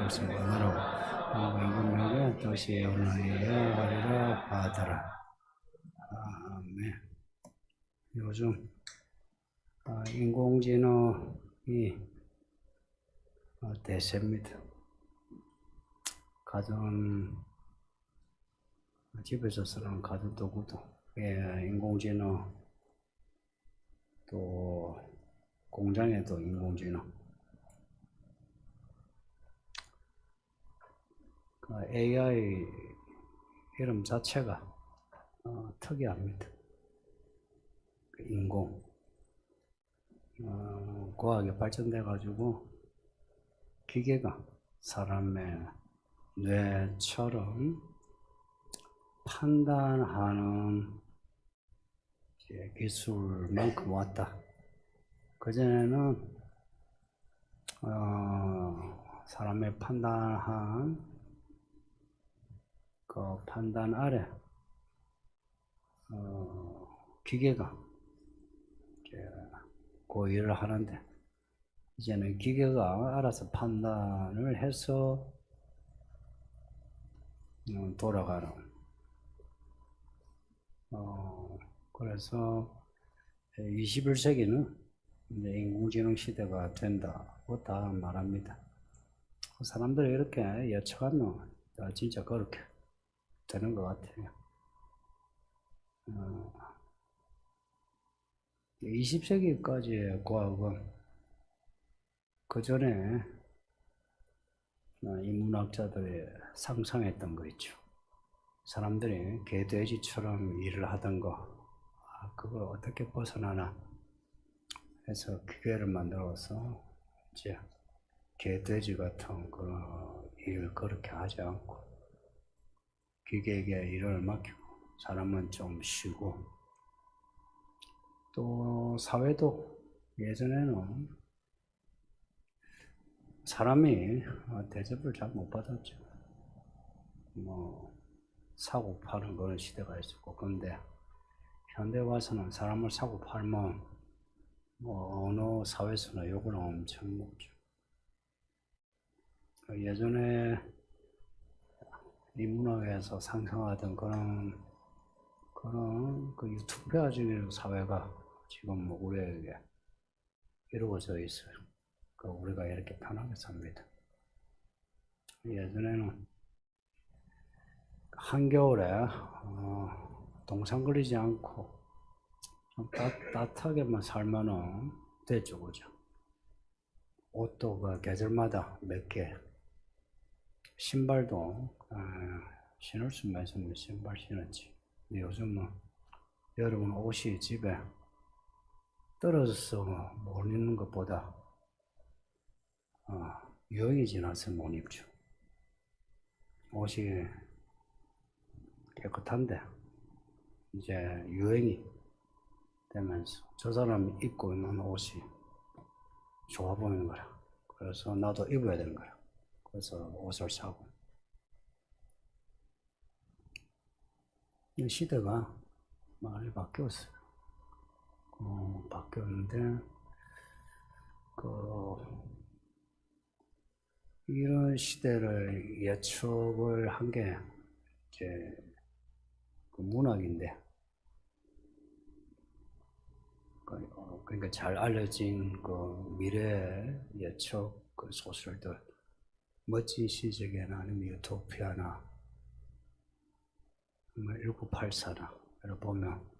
것은 오늘하고 임금에게 뜻이 오늘이야 하리라 하더라. 아멘. 요즘 인공지능이 대세입니다. 가전 집에서 쓰는 가전 도구도 인공지능, 또 공장에도 인공지능. AI 이름 자체가 특이합니다. 인공, 과학이 발전돼 가지고 기계가 사람의 뇌처럼 판단하는 기술만큼 왔다. 그전에는 사람의 판단한 그 판단 아래 기계가 그 일을 하는데, 이제는 기계가 알아서 판단을 해서 돌아가는. 그래서 21세기는 이제 인공지능 시대가 된다고 다 말합니다. 사람들이 이렇게 예측하면 진짜 그렇게 되는 것 같아요. 20세기까지의 과학은 그 전에 인문학자들이 상상했던 거 있죠. 사람들이 개돼지처럼 일을 하던 거, 그걸 어떻게 벗어나나 해서 기계를 만들어서 이제 개돼지 같은 그런 일을 그렇게 하지 않고 기계에게 일을 맡기고 사람은 좀 쉬고, 또 사회도 예전에는 사람이 대접을 잘 못 받았죠. 사고 파는 그런 시대가 있었고, 그런데 현대 와서는 사람을 사고 팔면 어느 사회에서나 욕을 엄청 먹죠. 예전에 인문학에서 상상하던 그런 그 유토피아적인 사회가 지금 우리에게 이루어져 있어요. 우리가 이렇게 편하게 삽니다. 예전에는 한겨울에 동상 그리지 않고 좀 따뜻하게만 살면은 됐죠, 그죠? 옷도 그 계절마다 몇 개, 신발도 신을 수만 있으면 신발 신었지. 근데 요즘은 여러분 옷이 집에 떨어져서 못 입는 것보다 유행이 지나서 못 입죠. 옷이 깨끗한데 이제 유행이 되면서 저 사람이 입고 있는 옷이 좋아 보이는 거야. 그래서 나도 입어야 되는 거야. 그래서 옷을 사고. 이 시대가 많이 바뀌었어요. 바뀌었는데 이런 시대를 예측을 한 게 이제 문학인데, 그러니까 잘 알려진 미래 예측 소설들, 멋진 시적이나 아니면 유토피아나 1984나 이런 보면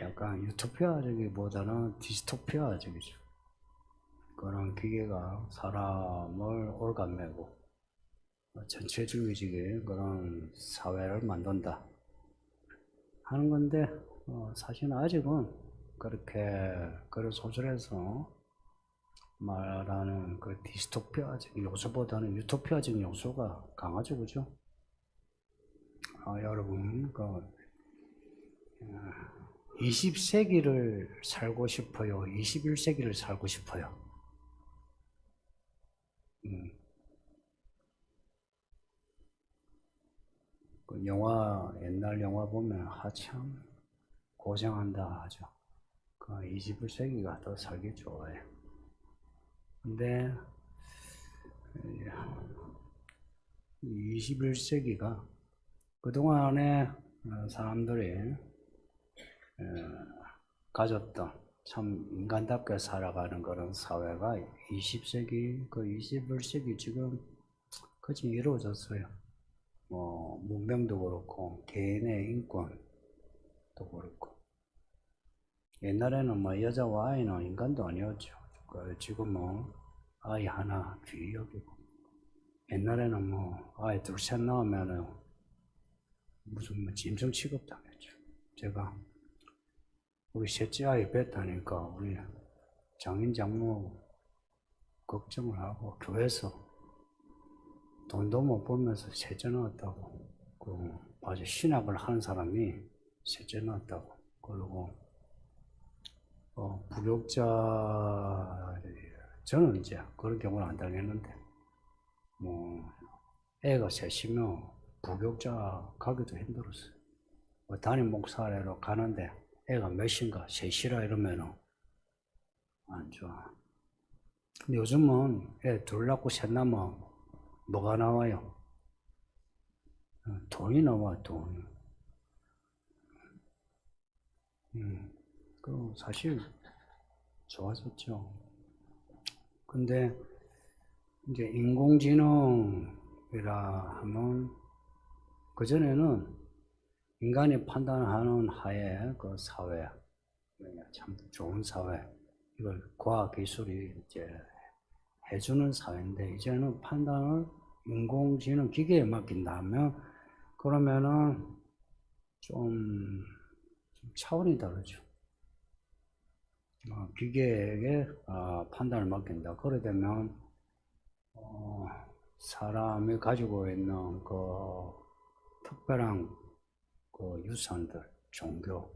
약간 유토피아적이보다는 디스토피아적이죠. 그런 기계가 사람을 올가매고 전체주의적인 그런 사회를 만든다 하는 건데, 사실은 아직은 그런 소설에서 말하는 그 디스토피아적인 요소보다는 유토피아적인 요소가 강하죠, 그죠? 여러분, 20세기를 살고 싶어요? 21세기를 살고 싶어요? 옛날 영화 보면 하참 고생한다 하죠. 21세기가 더 살기 좋아요. 근데 21세기가 그동안에 사람들이 가졌던 참 인간답게 살아가는 그런 사회가 20세기, 그 21세기 지금 거의 이루어졌어요. 뭐 문명도 그렇고 개인의 인권도 그렇고. 옛날에는 뭐 여자와 아이는 인간도 아니었죠. 지금은 아이 하나 귀히 여기고. 옛날에는 뭐 아이 둘 셋 나오면은 무슨 뭐 짐승 취급당했죠. 제가 우리 셋째 아이 뺐다니까 우리 장인 장모 걱정을 하고 교회에서 돈도 못 벌면서 셋째 낳았다고. 아주 신학을 하는 사람이 셋째 낳았다고. 그리고 부교육자, 저는 이제 그런 경우는 안 당했는데, 뭐, 애가 셋이면 부교육자 가기도 힘들었어요. 담임 목사로 가는데 애가 몇인가, 셋이라 이러면은 안 좋아. 근데 요즘은 애 둘 낳고 셋 낳으면 뭐가 나와요? 돈이 나와, 돈. 그 사실 좋아졌죠. 근데 이제 인공지능이라 하면 그전에는 인간이 판단하는 하에 그 사회, 참 좋은 사회, 이걸 과학기술이 이제 해주는 사회인데, 이제는 판단을 인공지능 기계에 맡긴다면, 그러면은 좀 차원이 다르죠. 기계에게 판단을 맡긴다. 그래 되면 사람이 가지고 있는 그 특별한 그 유산들, 종교,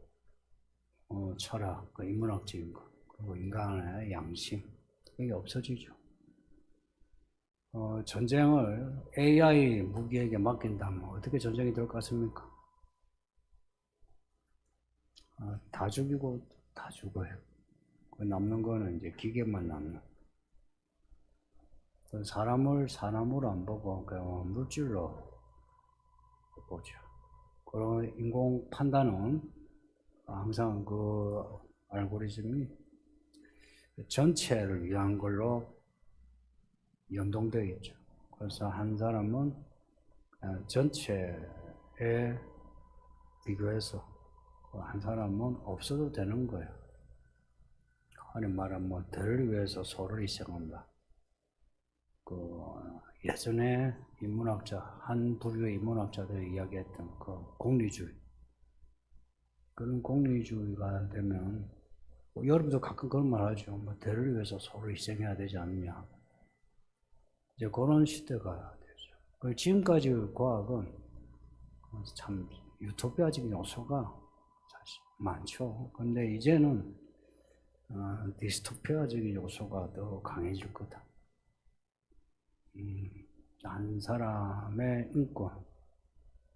철학, 그 인문학적인 거, 그리고 인간의 양심, 이게 없어지죠. 전쟁을 AI 무기에게 맡긴다면 어떻게 전쟁이 될 것 같습니까? 다 죽이고 다 죽어요. 남는 거는 이제 기계만 남는. 사람을 사람으로 안 보고 그냥 물질로 보죠. 그런 인공 판단은 항상 그 알고리즘이 전체를 위한 걸로 연동되어 있죠. 그래서 한 사람은 전체에 비교해서 한 사람은 없어도 되는 거예요. 아니 말하면 뭐 대를 위해서 소를 희생한다. 예전에 인문학자, 한 부류의 인문학자들이 이야기했던 그 공리주의. 그런 공리주의가 되면, 여러분도 가끔 그런 말 하죠. 뭐 대를 위해서 소를 희생해야 되지 않느냐. 이제 그런 시대가 되죠. 지금까지 과학은 참 유토피아적인 요소가 사실 많죠. 근데 이제는 디스토피아적인 요소가 더 강해질 거다. 한 사람의 인권,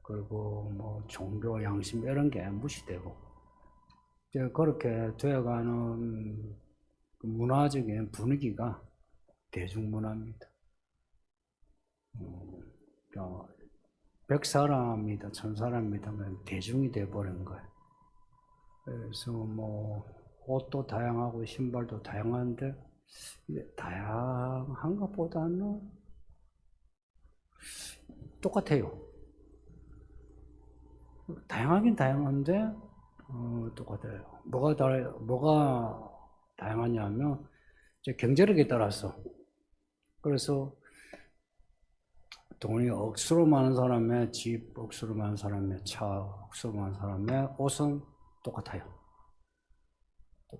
그리고 뭐 종교, 양심 이런 게 무시되고, 이제 그렇게 되어가는 문화적인 분위기가 대중문화입니다. 100사람이다, 1000사람이다, 대중이 돼버린 거예요. 그래서 뭐 옷도 다양하고 신발도 다양한데, 다양한 것보다는 똑같아요. 다양하긴 다양한데 똑같아요. 뭐가 다양하냐면 이제 경제력에 따라서. 그래서 돈이 억수로 많은 사람의 집, 억수로 많은 사람의 차, 억수로 많은 사람의 옷은 똑같아요.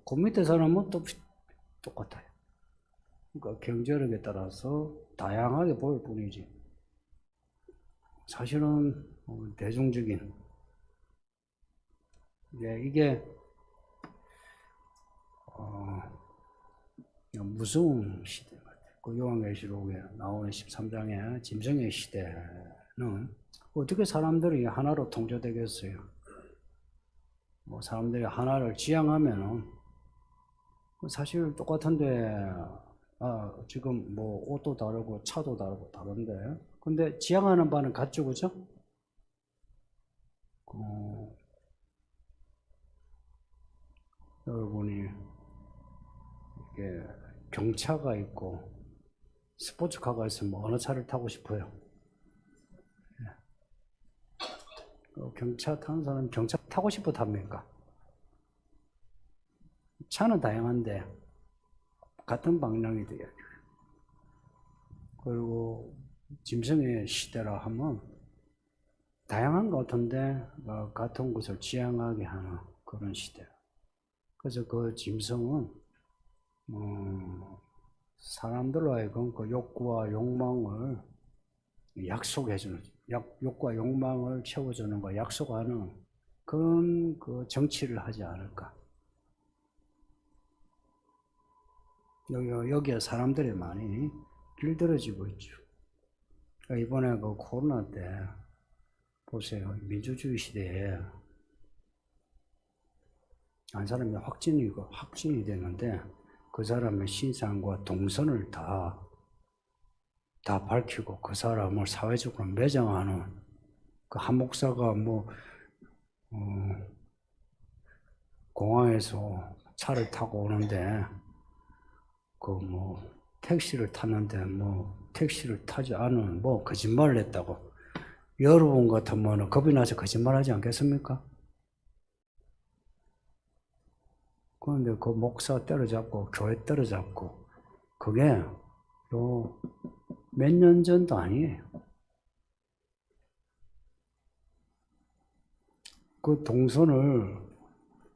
그 밑에 사람은 또 똑같아요. 그러니까 경제력에 따라서 다양하게 보일 뿐이지. 사실은 대중적인 이게 무서운 시대 같아요. 그 요한계시록에 나오는 13장의 짐승의 시대는 어떻게 사람들이 하나로 통제되겠어요? 뭐 사람들이 하나를 지향하면은 사실 똑같은데 지금 뭐 옷도 다르고 차도 다르고 다른데 근데 지향하는 바는 같죠, 그죠? 여러분이 이게 경차가 있고 스포츠카가 있으면 어느 차를 타고 싶어요? 경차 타는 사람은 경차 타고 싶어 탑니까? 차는 다양한데 같은 방향이 돼야죠. 그리고 짐승의 시대라 하면 다양한 것 같은데 같은 것을 지향하게 하는 그런 시대. 그래서 그 짐승은 사람들로 하여금 그 욕구와 욕망을 약속해주는, 욕구와 욕망을 채워주는 거 약속하는 그런 그 정치를 하지 않을까. 여기에 사람들이 많이 길들여지고 있죠. 이번에 그 코로나 때 보세요. 민주주의 시대에 한 사람이 확진이 됐는데 그 사람의 신상과 동선을 다 밝히고 그 사람을 사회적으로 매장하는 그 한 목사가 공항에서 차를 타고 오는데 택시를 탔는데 택시를 타지 않은 거짓말을 했다고. 여러분 같으면 겁이 나서 거짓말하지 않겠습니까? 그런데 그 목사 때려잡고 교회 때려잡고 그게 몇 년 전도 아니에요. 그 동선을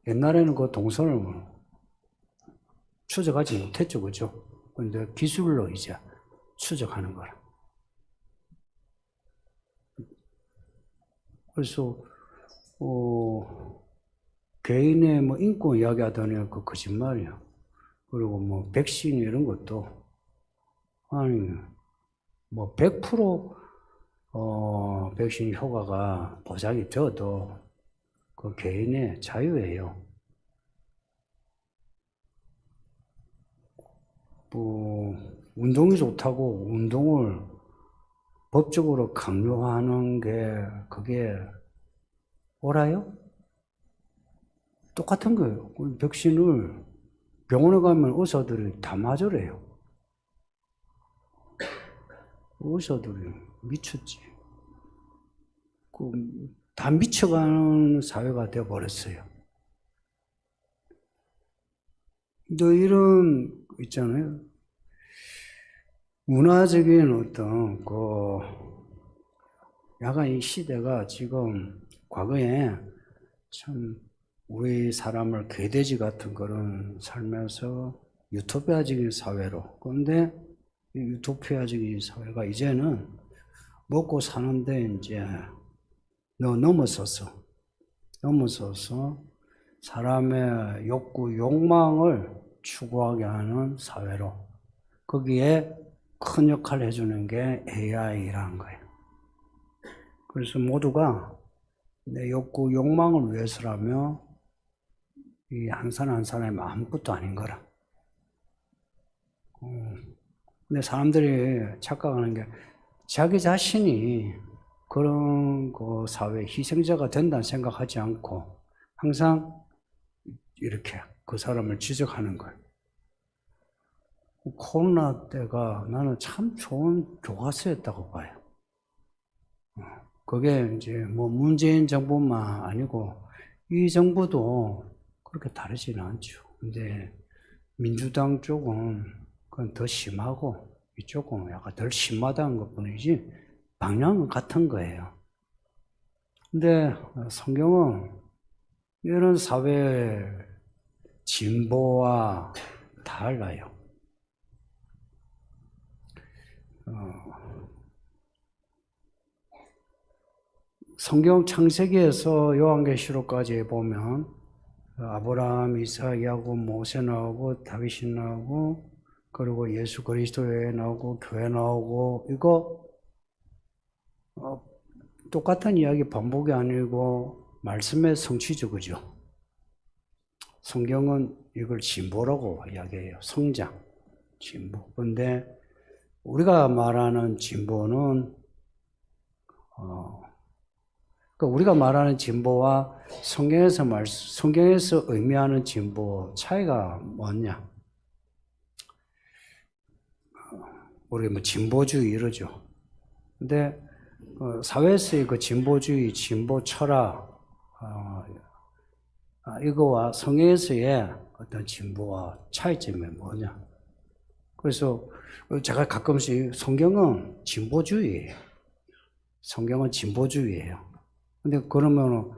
옛날에는 그 동선을 추적하지 못했죠, 그죠? 근데 기술로 이제 추적하는 거라. 그래서 개인의 인권 이야기하더니 그 거짓말이야. 그리고 백신 이런 것도 아니 100% 백신 효과가 보장이 되어도 그 개인의 자유예요. 운동이 좋다고 운동을 법적으로 강요하는 게 그게 옳아요? 똑같은 거예요. 백신을 병원에 가면 의사들이 다 맞으래요. 의사들이 미쳤지. 다 미쳐가는 사회가 되어버렸어요. 또 이런 있잖아요. 문화적인 어떤 약간 이 시대가 지금 과거에 참 우리 사람을 개돼지 같은 그런 살면서 유토피아적인 사회로. 그런데 이 유토피아적인 사회가 이제는 먹고 사는데 이제 넘어서서 사람의 욕구, 욕망을 추구하게 하는 사회로. 거기에 큰 역할을 해주는 게 AI라는 거예요. 그래서 모두가 내 욕구, 욕망을 위해서라며 이 한 사람 한 사람이 아무것도 아닌 거라. 근데 사람들이 착각하는 게 자기 자신이 그런 그 사회 희생자가 된다는 생각하지 않고 항상 이렇게 그 사람을 지적하는 거예요. 코로나 때가 나는 참 좋은 교과서였다고 봐요. 그게 이제 문재인 정부만 아니고 이 정부도 그렇게 다르지는 않죠. 근데 민주당 쪽은 그건 더 심하고 이쪽은 약간 덜 심하다는 것 뿐이지 방향은 같은 거예요. 근데 성경은 이런 사회 진보와 달라요. 성경 창세기에서 요한계시록까지 보면 아브라함, 이삭, 야곱, 모세 나오고 다윗이 나오고 그리고 예수 그리스도에 나오고 교회 나오고 이거 똑같은 이야기 반복이 아니고 말씀의 성취죠, 그죠? 성경은 이걸 진보라고 이야기해요. 성장, 진보. 근데 우리가 말하는 진보는 그러니까 우리가 말하는 진보와 성경에서 의미하는 진보 차이가 뭐냐? 우리 뭐 진보주의 이러죠. 근데 사회에서의 그 진보주의, 진보 철학, 이거와 성경에서의 어떤 진보와 차이점이 뭐냐? 그래서 제가 가끔씩 성경은 진보주의예요. 성경은 진보주의예요. 근데 그러면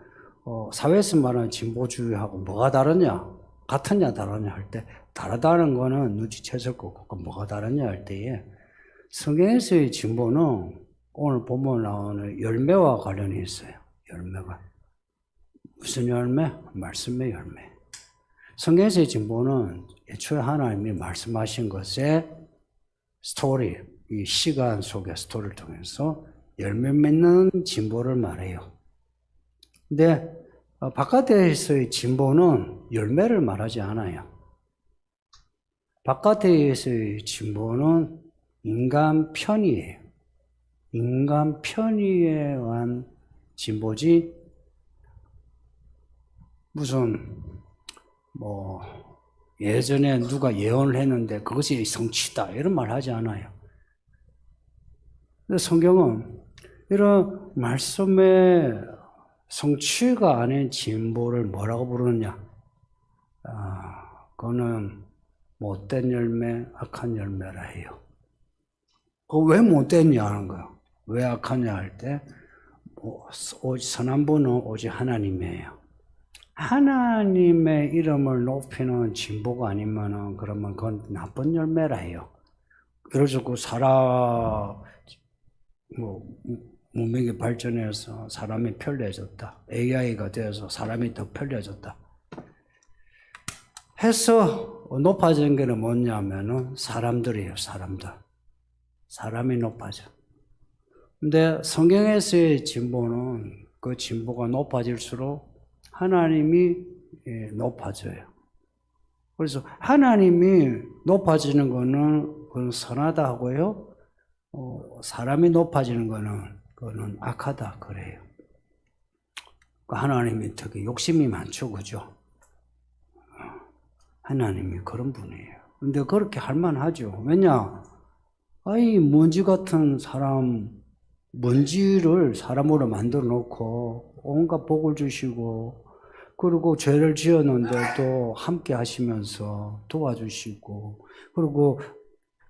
사회에서 말하는 진보주의하고 뭐가 다르냐? 같으냐 다르냐 할 때 다르다는 거는 눈치챘을 거고 그 뭐가 다르냐 할 때에 성경에서의 진보는 오늘 본문 나오는 열매와 관련이 있어요. 열매가. 무슨 열매? 말씀의 열매. 성경에서의 진보는 애초에 하나님이 말씀하신 것의 스토리, 이 시간 속의 스토리를 통해서 열매 맺는 진보를 말해요. 근데 바깥에서의 진보는 열매를 말하지 않아요. 바깥에서의 진보는 인간 편의예요. 인간 편의에 의한 진보지 무슨 뭐 예전에 누가 예언을 했는데 그것이 성취다 이런 말 하지 않아요. 근데 성경은 이런 말씀의 성취가 아닌 진보를 뭐라고 부르느냐? 그거는 못된 열매, 악한 열매라 해요. 왜 못됐냐 하는 거예요. 왜 악하냐 할 때 선한 분은 오직 하나님이에요. 하나님의 이름을 높이는 진보가 아니면은 그러면 그건 나쁜 열매라 해요. 예를 들어 문명이 발전해서 사람이 편리해졌다. AI가 되어서 사람이 더 편리해졌다. 해서 높아진 게 뭐냐면은 사람들이에요, 사람들. 사람이 높아져. 근데 성경에서의 진보는 그 진보가 높아질수록 하나님이 높아져요. 그래서 하나님이 높아지는 거는 그건 선하다 하고요. 사람이 높아지는 거는 그거는 악하다 그래요. 하나님이 특히 욕심이 많죠, 그죠? 하나님이 그런 분이에요. 근데 그렇게 할 만하죠. 왜냐? 먼지 같은 사람, 먼지를 사람으로 만들어 놓고 온갖 복을 주시고, 그리고 죄를 지었는데도 함께 하시면서 도와주시고, 그리고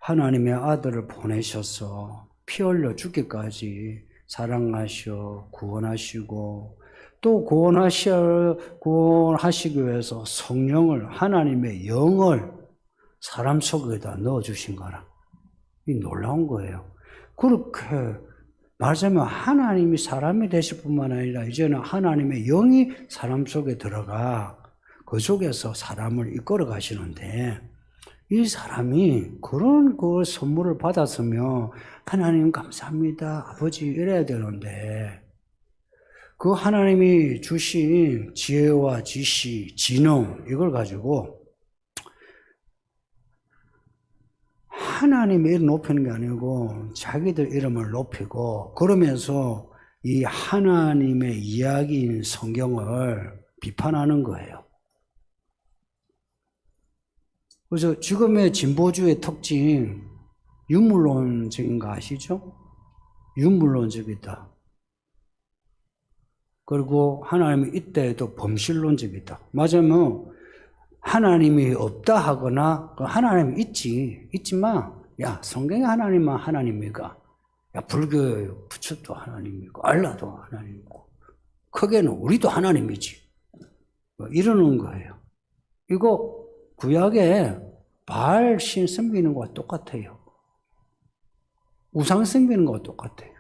하나님의 아들을 보내셔서 피 흘려 죽기까지 사랑하셔 구원하시고, 또 구원하시기 위해서 성령을, 하나님의 영을 사람 속에다 넣어주신 거라. 이 놀라운 거예요. 그렇게 말하자면 하나님이 사람이 되실 뿐만 아니라 이제는 하나님의 영이 사람 속에 들어가 그 속에서 사람을 이끌어 가시는데, 이 사람이 그런 그 선물을 받았으면 하나님 감사합니다 아버지 이래야 되는데, 그 하나님이 주신 지혜와 지식, 지능 이걸 가지고 하나님의 이름 높이는 게 아니고 자기들 이름을 높이고, 그러면서 이 하나님의 이야기인 성경을 비판하는 거예요. 그래서 지금의 진보주의 특징, 유물론적인 거 아시죠? 유물론적이다. 그리고 하나님이 이때에도 범실론적이다. 맞으면 하나님이 없다 하거나 하나님이 있지만 야 성경에 하나님만 하나님이가, 야 불교의 부처도 하나님이고 알라도 하나님이고 크게는 우리도 하나님이지 이러는 거예요. 이거 구약에 바알 신 섬기는 거와 똑같아요. 우상 섬기는 거와 똑같아요.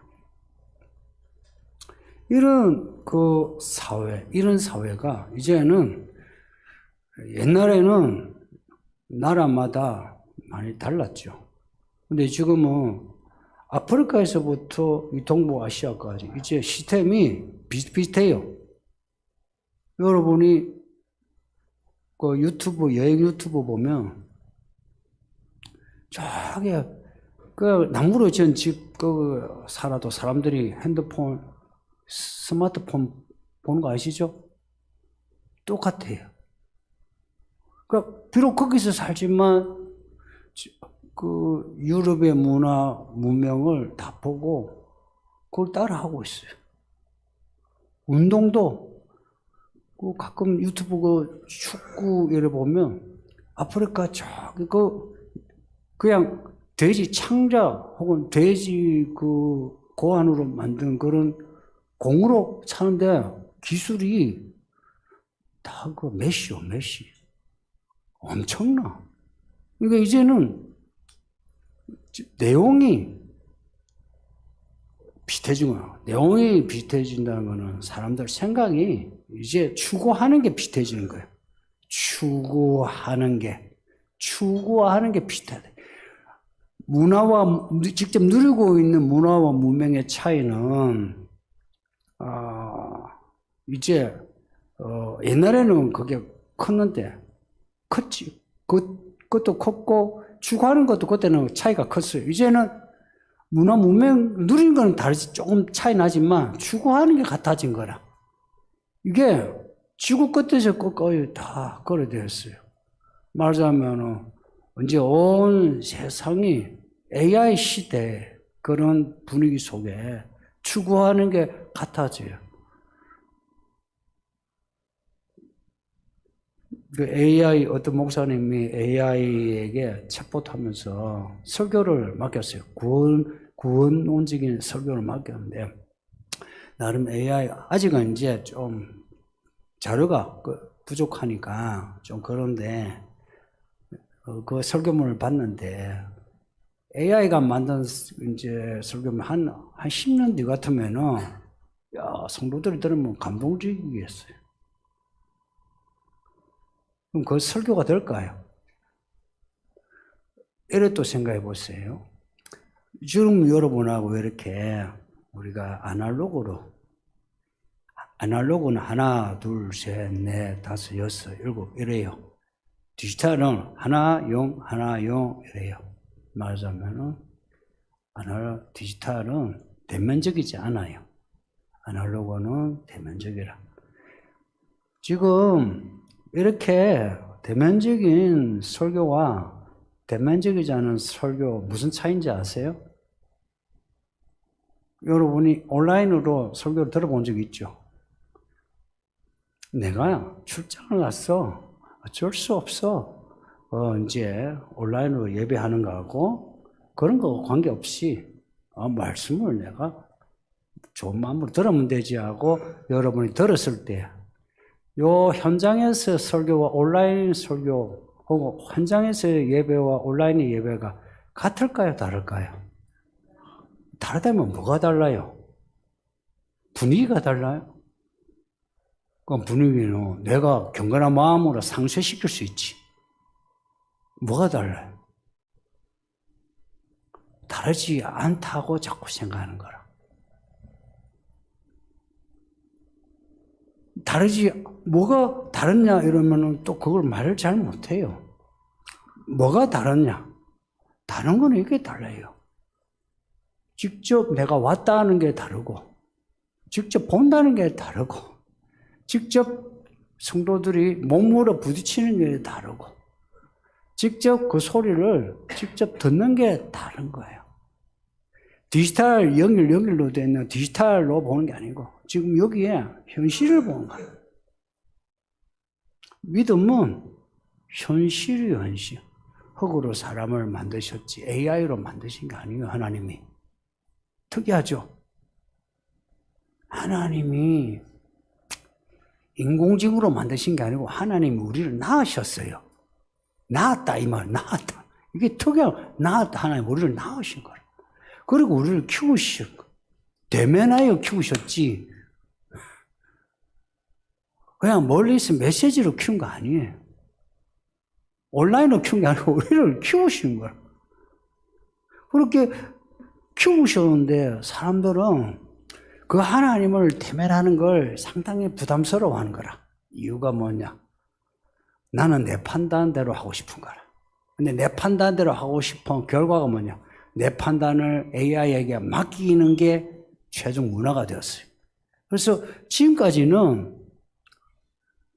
이런 그 사회, 이런 사회가 이제는, 옛날에는 나라마다 많이 달랐죠. 근데 지금은 아프리카에서부터 이 동북아시아까지 이제 시스템이 비슷비슷해요. 여러분이 그 여행 유튜브 보면 저기 그 나무로 지은 집 살아도 사람들이 핸드폰, 스마트폰 보는 거 아시죠? 똑같아요. 그러니까 비록 거기서 살지만 그 유럽의 문화, 문명을 다 보고 그걸 따라하고 있어요. 운동도 가끔 유튜브 축구 예를 보면 아프리카 저기 그냥 돼지 창자 혹은 돼지 고안으로 만든 그런 공으로 차는데 기술이 다 메시요, 메시. 엄청나. 그러니까 이제는 내용이 비슷해진 거야. 내용이 비슷해진다는 거는 사람들 생각이 이제 추구하는 게 비슷해지는 거예요. 추구하는 게 비슷하다. 문화와 직접 누리고 있는 문화와 문명의 차이는 이제 옛날에는 그게 컸는데 컸지. 그것도 컸고 추구하는 것도 그때는 차이가 컸어요. 이제는 문화 문명 누리는 건 다르지. 조금 차이 나지만 추구하는 게 같아진 거라. 이게 지구 끝에서 끝까지 다 거래되었어요. 말하자면 이제 온 세상이 AI 시대 그런 분위기 속에 추구하는 게 같아져요. 그 AI 어떤 목사님이 AI에게 챗봇하면서 설교를 맡겼어요. 구원론적인 설교를 맡겼는데 나름 AI 아직은 이제 좀 자료가 부족하니까 좀 그런데 그 설교문을 봤는데 AI가 만든 이제 설교문 한 10년 뒤 같으면은 성도들이 들으면 감동적이겠어요. 그럼 그 설교가 될까요? 이래 또 생각해 보세요. 지금 여러분하고 왜 이렇게 우리가 아날로그는 하나, 둘, 셋, 넷, 다섯, 여섯, 일곱 이래요. 디지털은 하나, 영 이래요. 말하자면은 디지털은 대면적이지 않아요. 아날로그는 대면적이라. 지금 이렇게 대면적인 설교와 대면적이지 않은 설교 무슨 차이인지 아세요? 여러분이 온라인으로 설교를 들어본 적 있죠? 내가 출장을 갔어. 어쩔 수 없어. 이제 온라인으로 예배하는 거하고 그런 거 관계없이 말씀을 내가 좋은 마음으로 들으면 되지 하고 여러분이 들었을 때 요 현장에서 설교와 온라인 설교 혹은 현장에서의 예배와 온라인의 예배가 같을까요? 다를까요? 다르다면 뭐가 달라요? 분위기가 달라요? 그 분위기는 내가 경건한 마음으로 상쇄시킬 수 있지. 뭐가 달라요? 다르지 않다고 자꾸 생각하는 거라. 뭐가 다르냐 이러면은 또 그걸 말을 잘 못해요. 뭐가 다르냐? 다른 거는 이게 달라요. 직접 내가 왔다 하는 게 다르고, 직접 본다는 게 다르고, 직접 성도들이 몸으로 부딪히는 게 다르고, 직접 그 소리를 직접 듣는 게 다른 거예요. 디지털 연결로 되어 있는 디지털로 보는 게 아니고 지금 여기에 현실을 보는 거예요. 믿음은 현실이에요, 현실. 흙으로 사람을 만드셨지 AI로 만드신 게 아니에요, 하나님이. 특이하죠? 하나님이 인공지능으로 만드신 게 아니고 하나님이 우리를 낳으셨어요. 낳았다 이 말, 낳았다. 이게 특이한 낳았다. 하나님 우리를 낳으신 거예요. 그리고 우리를 키우신 거. 대면하여 키우셨지. 그냥 멀리서 메시지로 키운 거 아니에요. 온라인으로 키운 게 아니고 우리를 키우신 거예요. 그렇게 키우셨는데 사람들은 그 하나님을 대면하는 걸 상당히 부담스러워 하는 거라. 이유가 뭐냐? 나는 내 판단대로 하고 싶은 거라. 근데 내 판단대로 하고 싶은 결과가 뭐냐? 내 판단을 AI에게 맡기는 게 최종 문화가 되었어요. 그래서 지금까지는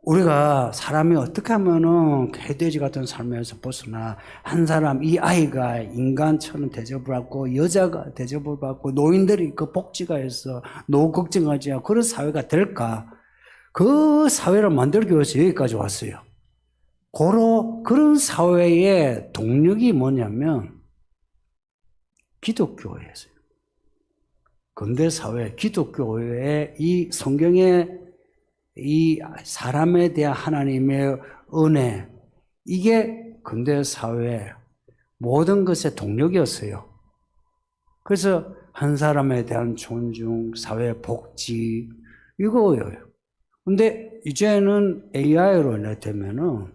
우리가 사람이 어떻게 하면은 개돼지 같은 삶에서 벗어나 한 사람, 이 아이가 인간처럼 대접을 받고 여자가 대접을 받고 노인들이 그 복지가 해서 노후 걱정하지 않고 그런 사회가 될까? 그 사회를 만들기 위해서 여기까지 왔어요. 그런 사회의 동력이 뭐냐면 기독교회였어요. 근대 사회, 기독교회의 이 성경의 이 사람에 대한 하나님의 은혜, 이게 근대 사회의 모든 것의 동력이었어요. 그래서 한 사람에 대한 존중, 사회 복지, 이거예요. 근데 이제는 AI로 인해 되면은,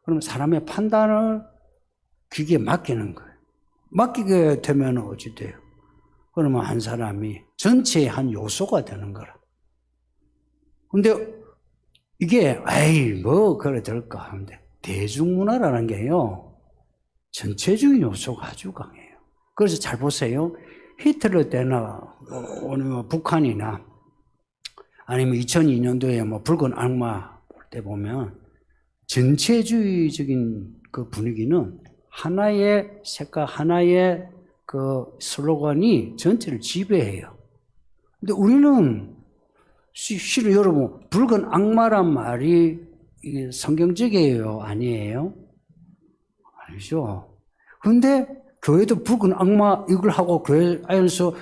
그럼 사람의 판단을 기계에 맡기는 거예요. 맡기게 되면 어찌 돼요? 그러면 한 사람이 전체의 한 요소가 되는 거라. 근데 이게 에이 뭐 그래 될까 하는데 대중문화라는 게요 전체적인 요소가 아주 강해요. 그래서 잘 보세요. 히틀러 때나 오늘 북한이나 아니면 2002년도에 뭐 붉은 악마 볼 때 보면 전체주의적인 그 분위기는 하나의 색깔, 하나의 그 슬로건이 전체를 지배해요. 근데 우리는 실은 여러분, 붉은 악마란 말이 성경적이에요? 아니에요? 아니죠. 근데 교회도 붉은 악마 이걸 하고 교회 안에서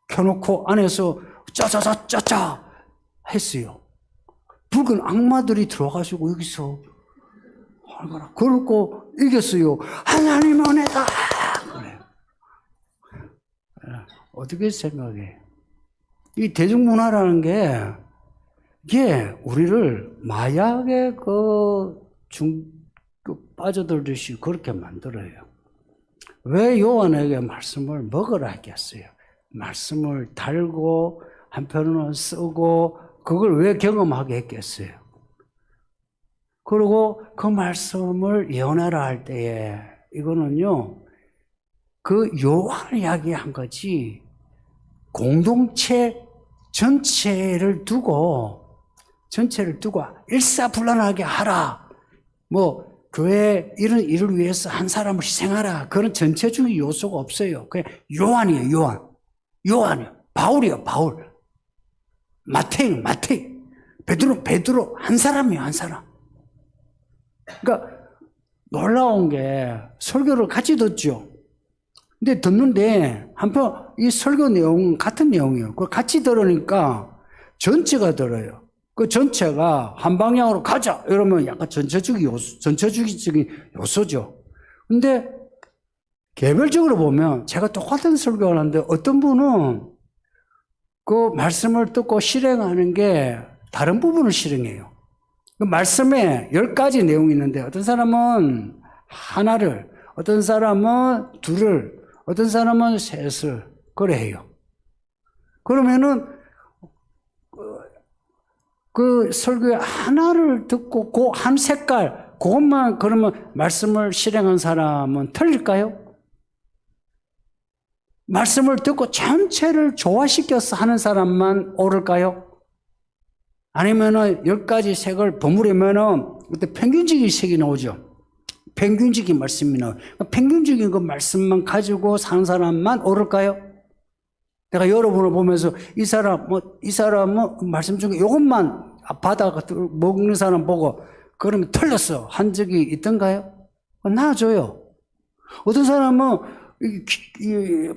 켜놓고 안에서 짜짜짜짜짜 했어요. 붉은 악마들이 들어가시고 여기서 얼마나 그러고 이겼어요. 하나님 은혜다. 그래. 어떻게 생각해? 이 대중문화라는 게, 이게 우리를 마약에 빠져들듯이 그렇게 만들어요. 왜 요한에게 말씀을 먹으라 했겠어요? 말씀을 달고, 한편으로는 쓰고, 그걸 왜 경험하게 했겠어요? 그리고 그 말씀을 예언하라 할 때에, 이거는요, 그 요한을 이야기한 거지, 공동체 전체를 두고 일사불란하게 하라. 뭐, 교회 이런 일을 위해서 한 사람을 희생하라. 그런 전체적인 요소가 없어요. 그냥 요한이에요, 요한이요. 바울이요, 바울. 마태이. 베드로. 한 사람이에요, 한 사람. 그러니까 놀라운 게 설교를 같이 듣죠. 근데 듣는데 한편 이 설교 내용은 같은 내용이에요. 그걸 같이 들으니까 전체가 들어요. 그 전체가 한 방향으로 가자 이러면 약간 전체적인 요소죠. 근데 개별적으로 보면 제가 똑같은 설교를 하는데 어떤 분은 그 말씀을 듣고 실행하는 게 다른 부분을 실행해요. 그 말씀에 10가지 내용이 있는데 어떤 사람은 하나를, 어떤 사람은 둘을, 어떤 사람은 셋을 그래 해요. 그러면은 그 설교의 하나를 듣고 그 한 색깔 그것만 그러면 말씀을 실행한 사람은 틀릴까요? 말씀을 듣고 전체를 조화시켜서 하는 사람만 옳을까요? 아니면은 10가지 색을 버무리면은 그때 평균적인 색이 나오죠. 평균적인 말씀이 나와요. 평균적인 그 말씀만 가지고 사는 사람만 옳을까요? 내가 여러분을 보면서 이 사람은 말씀 중에 이것만 받아가 먹는 사람 보고 그러면 틀렸어 한 적이 있던가요? 나아져요. 어떤 사람은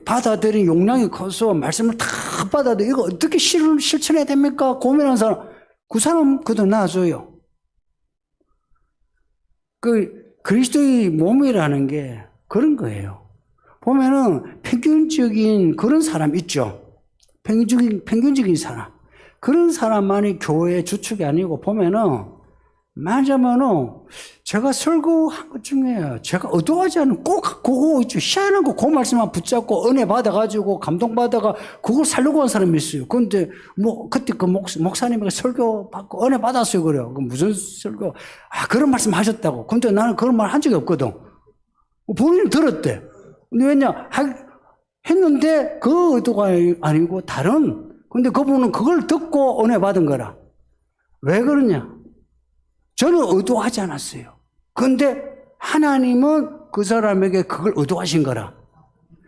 받아들인 용량이 커서 말씀을 다 받아들여 이거 어떻게 실천해야 됩니까? 고민하는 사람 그 사람 그도 나아져요. 그리스도의 몸이라는 게 그런 거예요. 보면은 평균적인 그런 사람 있죠. 평균적인 사람. 그런 사람만이 교회의 주축이 아니고 보면은 말하자면은 제가 설교한 것 중에 제가 의도하지 않은 꼭 그거 있죠. 희한한 거 그 말씀만 붙잡고 은혜 받아가지고 감동받아가 그걸 살려고 한 사람이 있어요. 그런데 뭐 그때 그 목사님에게 설교 받고 은혜 받았어요. 그래요. 그 무슨 설교? 그런 말씀 하셨다고. 근데 나는 그런 말 한 적이 없거든. 본인은 들었대. 근데 왜냐? 했는데 그 의도가 아니고 다른, 근데 그분은 그걸 듣고 은혜 받은 거라. 왜 그러냐? 저는 의도하지 않았어요. 근데 하나님은 그 사람에게 그걸 의도하신 거라.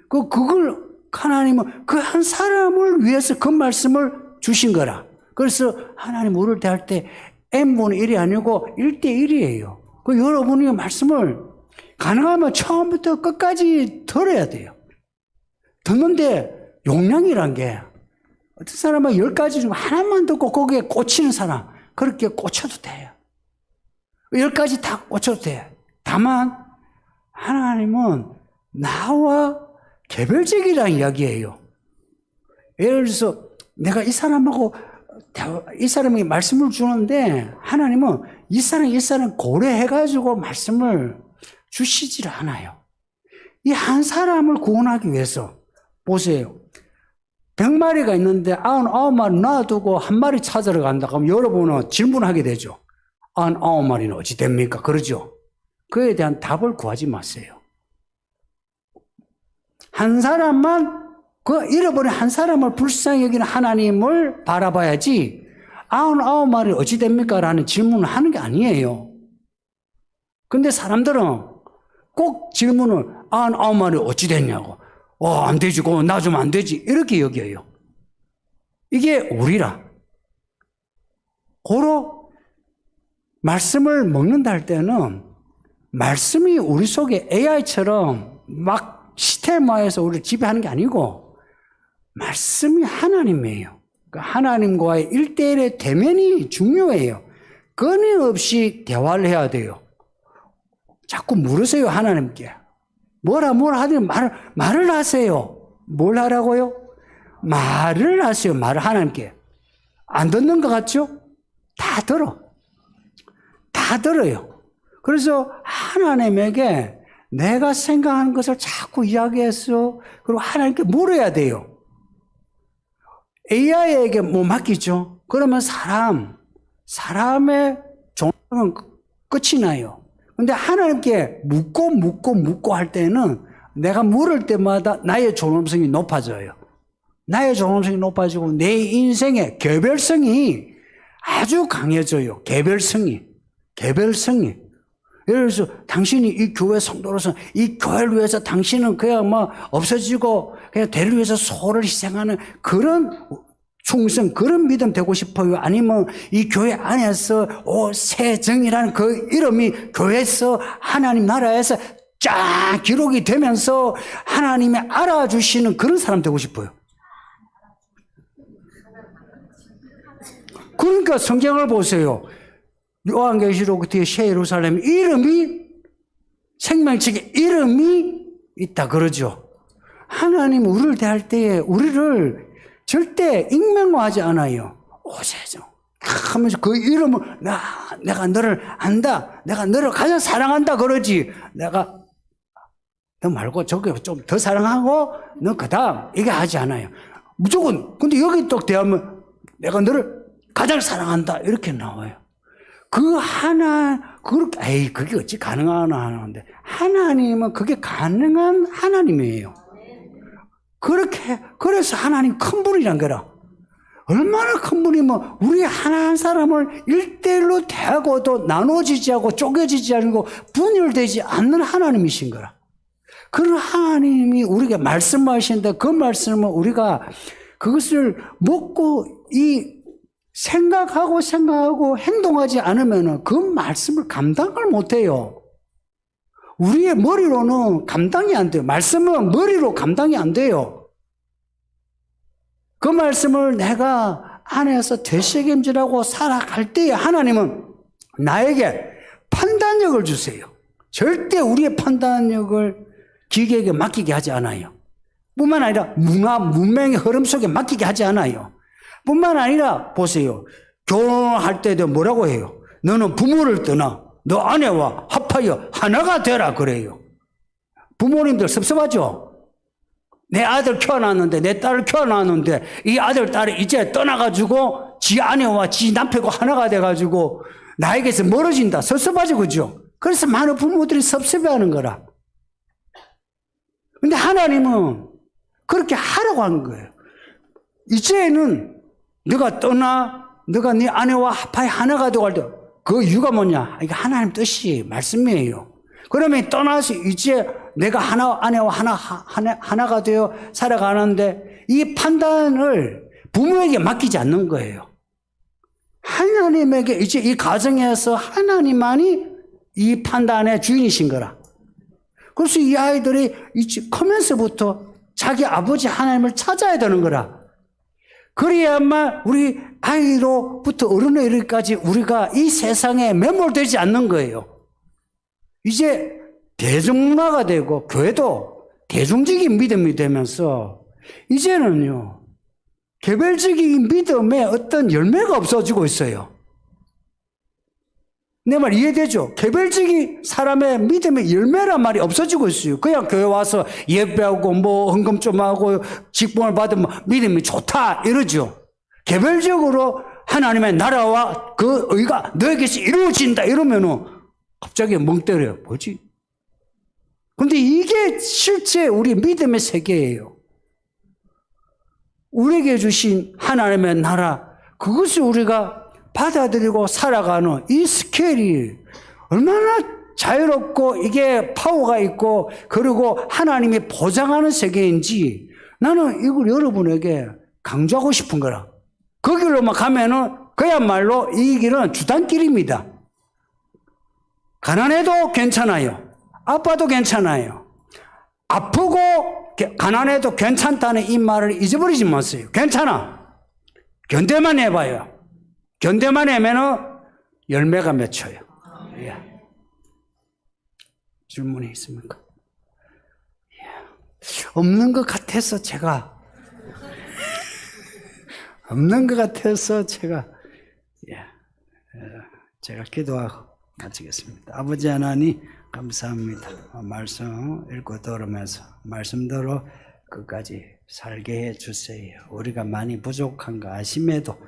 그걸 하나님은 그 한 사람을 위해서 그 말씀을 주신 거라. 그래서 하나님 우리를 대할 때 n분의 1이 아니고 1대1이에요. 그 여러분이 말씀을 가능하면 처음부터 끝까지 들어야 돼요. 듣는데 용량이란 게 어떤 사람은 10가지 중 하나만 듣고 거기에 꽂히는 사람, 그렇게 꽂혀도 돼요. 10가지 다 꽂혀도 돼요. 다만 하나님은 나와 개별적이라는 이야기예요. 예를 들어서 내가 이 사람에게 말씀을 주는데 하나님은 이 사람 고려해가지고 말씀을 주시지를 않아요. 이 한 사람을 구원하기 위해서 보세요. 100마리가 있는데 99마리 놔두고 한 마리 찾으러 간다. 그럼 여러분은 질문하게 되죠. 99마리는 어찌 됩니까? 그러죠. 그에 대한 답을 구하지 마세요. 한 사람만, 그 잃어버린 한 사람을 불쌍히 여기는 하나님을 바라봐야지 99마리 어찌 됩니까? 라는 질문을 하는 게 아니에요. 근데 사람들은 꼭 질문을 99마리 어찌 됐냐고. 안 되지, 그거 놔주면 안 되지. 이렇게 여겨요. 이게 우리라. 고로 말씀을 먹는다 할 때는 말씀이 우리 속에 AI처럼 막 시스템화해서 우리를 지배하는 게 아니고 말씀이 하나님이에요. 하나님과의 1대1의 대면이 중요해요. 끊임없이 대화를 해야 돼요. 자꾸 물으세요, 하나님께. 뭐라 하든 말을 하세요. 뭘 하라고요? 말을 하세요. 말을 하나님께. 안 듣는 것 같죠? 다 들어요. 그래서 하나님에게 내가 생각하는 것을 자꾸 이야기해서 그리고 하나님께 물어야 돼요. AI에게 뭐 맡기죠? 그러면 사람의 종은 끝이 나요. 근데 하나님께 묻고 할 때는 내가 물을 때마다 나의 존엄성이 높아져요. 나의 존엄성이 높아지고 내 인생의 개별성이 아주 강해져요. 개별성이. 예를 들어서 당신이 이 교회 성도로서 이 교회를 위해서 당신은 그냥 뭐 없어지고 그냥 대를 위해서 소를 희생하는 그런 충성, 그런 믿음 되고 싶어요? 아니면 이 교회 안에서 새정이라는 그 이름이 교회에서 하나님 나라에서 쫙 기록이 되면서 하나님이 알아주시는 그런 사람 되고 싶어요? 그러니까 성경을 보세요. 요한계시록 뒤에 새 예루살렘 이름이 생명책에 이름이 있다 그러죠. 하나님 우리를 대할 때에 우리를 절대 익명화하지 않아요. 오세죠. 하면서 그 이름을 내가 너를 안다. 내가 너를 가장 사랑한다 그러지. 내가 너 말고 저기 좀 더 사랑하고 너 그다음 이게 하지 않아요. 무조건. 근데 여기 또 대하면 내가 너를 가장 사랑한다 이렇게 나와요. 그게 어찌 가능하나 하는데 하나님은 그게 가능한 하나님이에요. 그래서 하나님 큰 분이란 거라. 얼마나 큰 분이면 우리 하나 한 사람을 1대1로 대하고도 나눠지지 않고 쪼개지지 않고 분열되지 않는 하나님이신 거라. 그런 하나님이 우리에게 말씀하시는데 그 말씀을 우리가 그것을 먹고 생각하고 행동하지 않으면 그 말씀을 감당을 못해요. 우리의 머리로는 감당이 안 돼요. 말씀은 머리로 감당이 안 돼요. 그 말씀을 내가 안에서 되새김질하고 살아갈 때에 하나님은 나에게 판단력을 주세요. 절대 우리의 판단력을 기계에게 맡기게 하지 않아요. 뿐만 아니라 문명의 흐름 속에 맡기게 하지 않아요. 뿐만 아니라 보세요. 결혼할 때도 뭐라고 해요? 너는 부모를 떠나 너 아내와 합하여 하나가 되라 그래요. 부모님들 섭섭하죠? 내 아들 키워놨는데 내 딸을 키워놨는데 이 아들 딸이 이제 떠나가지고 지 아내와 지 남편과 하나가 돼가지고 나에게서 멀어진다. 섭섭하죠, 그죠? 그래서 많은 부모들이 섭섭해하는 거라. 근데 하나님은 그렇게 하라고 하는 거예요. 이제는 너가 떠나, 너가 네 아내와 합하여 하나가 되고 할 때, 그 이유가 뭐냐? 이게 하나님 뜻이 말씀이에요. 그러면 떠나서 이제 내가 아내와 하나가 되어 살아가는데 이 판단을 부모에게 맡기지 않는 거예요. 하나님에게 이제 이 가정에서 하나님만이 이 판단의 주인이신 거라. 그래서 이 아이들이 이제 커면서부터 자기 아버지 하나님을 찾아야 되는 거라. 그래야만 우리 아이로부터 어른에 이르기까지 우리가 이 세상에 매몰되지 않는 거예요. 이제 대중문화가 되고 교회도 대중적인 믿음이 되면서 이제는요, 개별적인 믿음에 어떤 열매가 없어지고 있어요. 내 말 이해되죠? 개별적인 사람의 믿음의 열매란 말이 없어지고 있어요. 그냥 교회 와서 예배하고 뭐 헌금 좀 하고 직분을 받으면 믿음이 좋다 이러죠. 개별적으로 하나님의 나라와 그 의가 너에게서 이루어진다 이러면은 갑자기 멍 때려요. 뭐지? 근데 이게 실제 우리 믿음의 세계예요. 우리에게 주신 하나님의 나라, 그것을 우리가 받아들이고 살아가는 이 스케일이 얼마나 자유롭고 이게 파워가 있고 그리고 하나님이 보장하는 세계인지 나는 이걸 여러분에게 강조하고 싶은 거라. 그 길로만 가면은 그야말로 이 길은 주단길입니다. 가난해도 괜찮아요. 아빠도 괜찮아요. 아프고 가난해도 괜찮다는 이 말을 잊어버리지 마세요. 괜찮아. 견뎌만 해봐요. 견뎌만 하면은 열매가 맺혀요. 예. 질문이 있습니까? 예. 없는 것 같아서 제가 제가 기도하고 마치겠습니다. 아버지 하나님 감사합니다. 말씀 읽고 들으면서 말씀대로 끝까지 살게 해주세요. 우리가 많이 부족한 거 아심에도